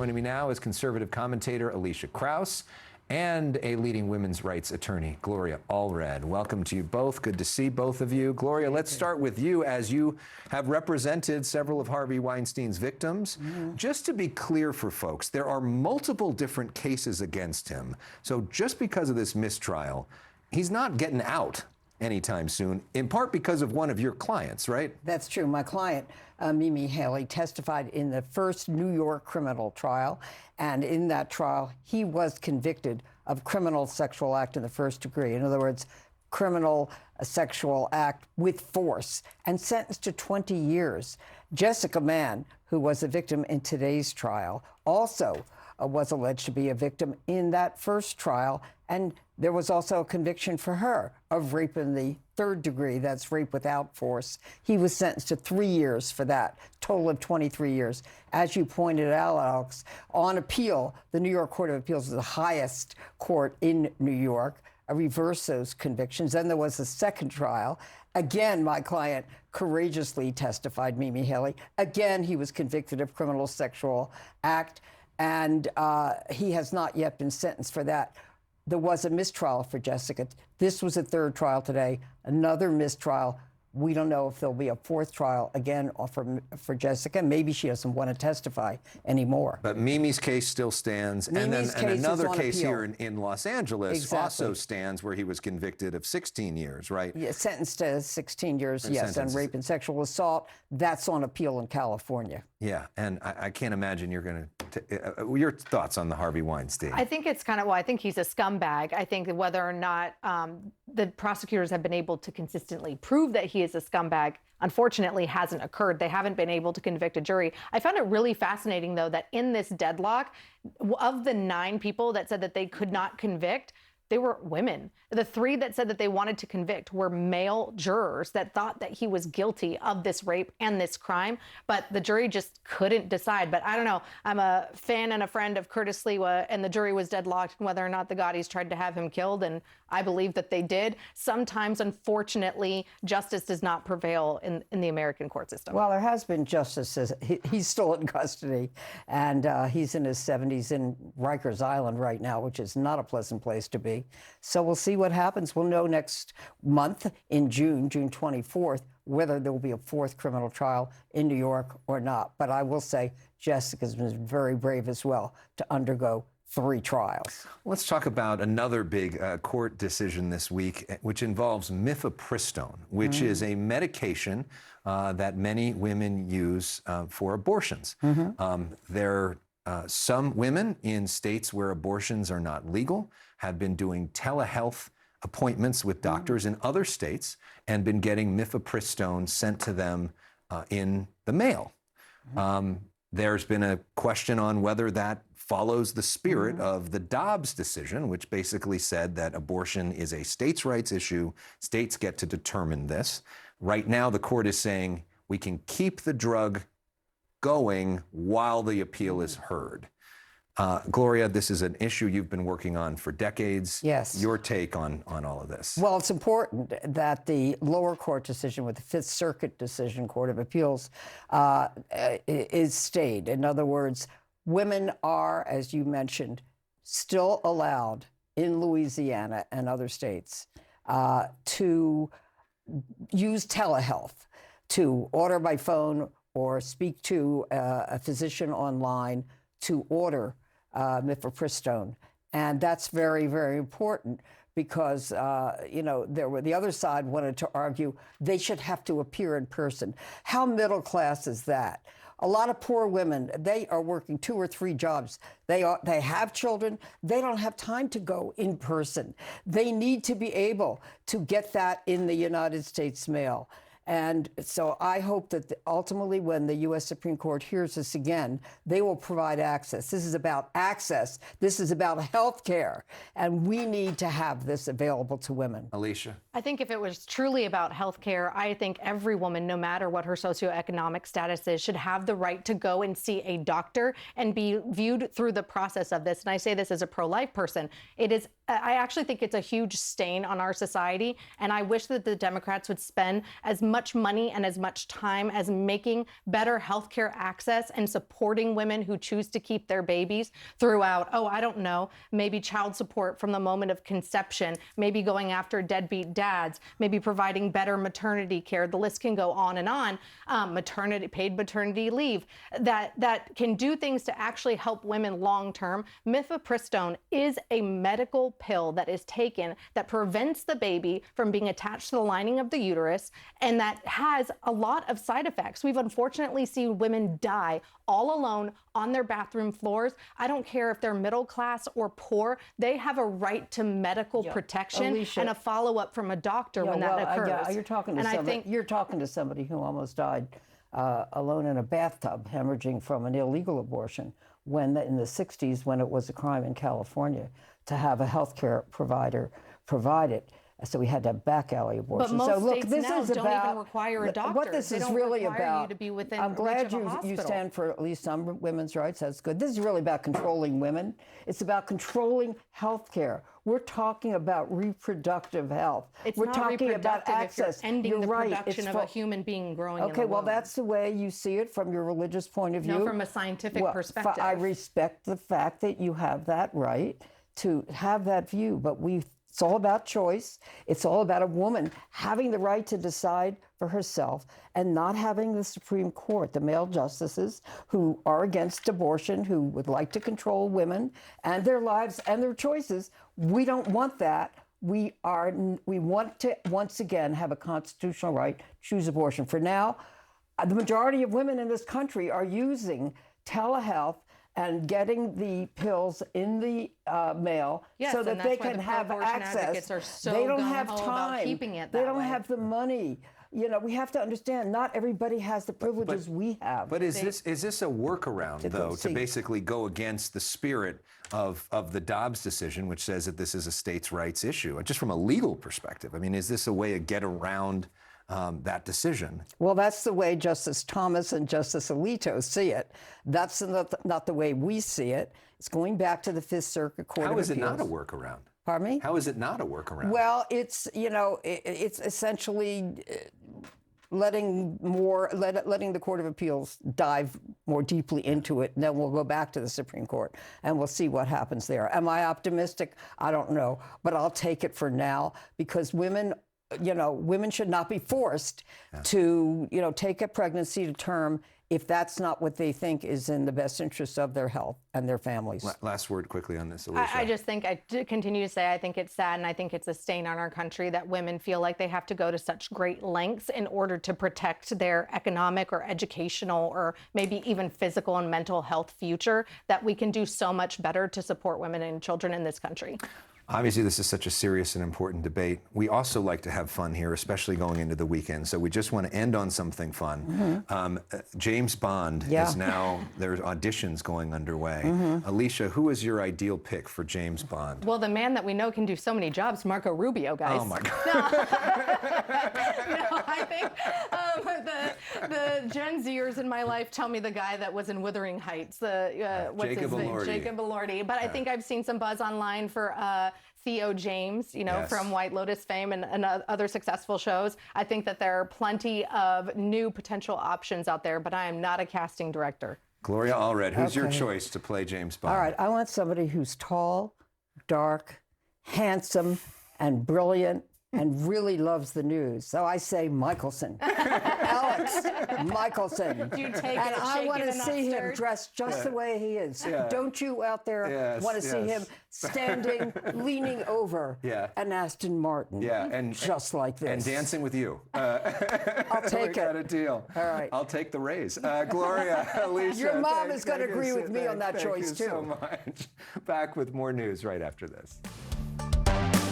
Joining me now is conservative commentator Elisha Krauss and a leading women's rights attorney, Gloria Allred. Welcome to you both. Good to see both of you. Gloria, let's start with you, as you have represented several of Harvey Weinstein's victims. Just to be clear for folks, there are multiple different cases against him. So just because of this mistrial, he's not getting out anytime soon, in part because of one of your clients, right? That's true. My client, Mimi Haley, testified in the first New York criminal trial. And in that trial, he was convicted of criminal sexual act in the first degree. In other words, criminal sexual act with force, and sentenced to 20 years. Jessica Mann, who was a victim in today's trial, also was alleged to be a victim in that first trial. And there was also a conviction for her of rape in the third degree. That's rape without force. He was sentenced to 3 years for that, total of 23 years. As you pointed out, Alex, on appeal, the New York Court of Appeals is the highest court in New York, reversed those convictions. Then there was a second trial. Again, my client courageously testified, Mimi Haley. Again, he was convicted of criminal sexual act, and he has not yet been sentenced for that. There was a mistrial for Jessica. This was a third trial today, another mistrial. We don't know if there'll be a fourth trial again for Jessica. Maybe she doesn't want to testify anymore. But Mimi's case still stands. And another case here in Los Angeles also stands, where he was convicted of 16 years, right? Yeah, sentenced to 16 years, yes, on rape and sexual assault. That's on appeal in California. Yeah, and I can't imagine you're going to... your thoughts on the Harvey Weinstein? I think it's kind of, well, I think he's a scumbag. I think that whether or not the prosecutors have been able to consistently prove that he is a scumbag, unfortunately, hasn't occurred. They haven't been able to convict a jury. I found it really fascinating, though, that in this deadlock, of the 9 people that said that they could not convict, they were women. The 3 that said that they wanted to convict were male jurors that thought that he was guilty of this rape and this crime, but the jury just couldn't decide. But I don't know. I'm a fan and a friend of Curtis Lewa, and the jury was deadlocked on whether or not the Gaudis tried to have him killed, and I believe that they did. Sometimes, unfortunately, justice does not prevail in the American court system. Well, there has been justice. He's still in custody, and he's in his 70s in Rikers Island right now, which is not a pleasant place to be. So we'll see what happens. We'll know next month in June 24th, whether there will be a fourth criminal trial in New York or not. But I will say Jessica's been very brave as well to undergo 3 trials. Let's talk about another big court decision this week, which involves Mifepristone, which is a medication that many women use for abortions. Some women in states where abortions are not legal have been doing telehealth appointments with doctors in other states and been getting Mifepristone sent to them in the mail. There's been a question on whether that follows the spirit of the Dobbs decision, which basically said that abortion is a states' rights issue. States get to determine this. Right now, the court is saying we can keep the drug going while the appeal is heard. Gloria, this is an issue you've been working on for decades. Yes. Your take on all of this? Well, it's important that the lower court decision with the Fifth Circuit decision, Court of Appeals, is stayed. In other words, women are, as you mentioned, still allowed in Louisiana and other states to use telehealth, to order by phone or speak to a physician online to order Mifepristone. And that's very, very important because, the other side wanted to argue they should have to appear in person. How middle class is that? A lot of poor women, they are working 2 or 3 jobs. They have children. They don't have time to go in person. They need to be able to get that in the United States mail. And so I hope that ultimately when the U.S. Supreme Court hears this again, they will provide access. This is about access. This is about health care. And we need to have this available to women. Elisha? I think if it was truly about health care, I think every woman, no matter what her socioeconomic status is, should have the right to go and see a doctor and be viewed through the process of this. And I say this as a pro-life person. I actually think it's a huge stain on our society. And I wish that the Democrats would spend as much money and as much time as making better healthcare access and supporting women who choose to keep their babies throughout, I don't know, maybe child support from the moment of conception, maybe going after deadbeat dads, maybe providing better maternity care. The list can go on and on. Paid maternity leave that can do things to actually help women long term. Mifepristone is a medical pill that is taken that prevents the baby from being attached to the lining of the uterus, and that has a lot of side effects. We've unfortunately seen women die all alone on their bathroom floors. I don't care if they're middle class or poor, they have a right to medical protection and a follow-up from a doctor when that occurs. You're talking to somebody. You're talking to somebody who almost died alone in a bathtub, hemorrhaging from an illegal abortion in the 60s, when it was a crime in California to have a healthcare provider provide it. So we had to have back alley abortions. But most so look, states this now is don't about even require a doctor. what this they is don't really require about. You to be within I'm glad reach of a you hospital. stand for at least some women's rights. That's good. This is really about controlling women. It's about controlling health care. We're talking about reproductive health. It's We're not talking about reproductive access. if you're ending You're the right. production of a human being growing Okay, in the well, womb. that's the way you see it from your religious point of view. No, from a scientific perspective. I respect the fact that you have that right to have that view, but it's all about choice. It's all about a woman having the right to decide for herself and not having the Supreme Court, the male justices who are against abortion, who would like to control women and their lives and their choices. We don't want that. We want to once again have a constitutional right to choose abortion. For now, the majority of women in this country are using telehealth and getting the pills in the mail so that they can have access. They don't have time. They don't have the money. You know, we have to understand not everybody has the privileges we have. But is this a workaround, though, to basically go against the spirit of the Dobbs decision, which says that this is a states' rights issue? Just from a legal perspective, I mean, is this a way to get around that decision? Well, that's the way Justice Thomas and Justice Alito see it. That's not the way we see it. It's going back to the Fifth Circuit Court of Appeals. How is it not a workaround? Pardon me? How is it not a workaround? Well, it's essentially letting the Court of Appeals dive more deeply into it, and then we'll go back to the Supreme Court and we'll see what happens there. Am I optimistic? I don't know, but I'll take it for now, because women should not be forced to, take a pregnancy to term if that's not what they think is in the best interest of their health and their families. Last word quickly on this, Elisha. I just think, I continue to say, I think it's sad, and I think it's a stain on our country that women feel like they have to go to such great lengths in order to protect their economic or educational or maybe even physical and mental health future, that we can do so much better to support women and children in this country. Obviously, this is such a serious and important debate. We also like to have fun here, especially going into the weekend. So we just want to end on something fun. James Bond is now, there's auditions going underway. Elisha, who is your ideal pick for James Bond? Well, the man that we know can do so many jobs, Marco Rubio, guys. Oh, my God. No, I think the Gen Zers in my life tell me the guy that was in Wuthering Heights, Jacob Elordi. Jacob Elordi. But I think I've seen some buzz online for Theo James, from White Lotus fame and other successful shows. I think that there are plenty of new potential options out there, but I am not a casting director. Gloria Allred, who's your choice to play James Bond? All right, I want somebody who's tall, dark, handsome, and brilliant, and really loves the news. So I say Michaelson. Elex Michaelson. Do you take and it, I want to see him stirred? dressed just the way he is. Yeah. Don't you out there want to see him standing, leaning over an Aston Martin? Yeah, and just like this. And dancing with you. I'll take we got a deal. All right. I'll take the raise. Gloria, Elisha. Your mom is going to agree with me on that choice, too. Thank you so much. Back with more news right after this.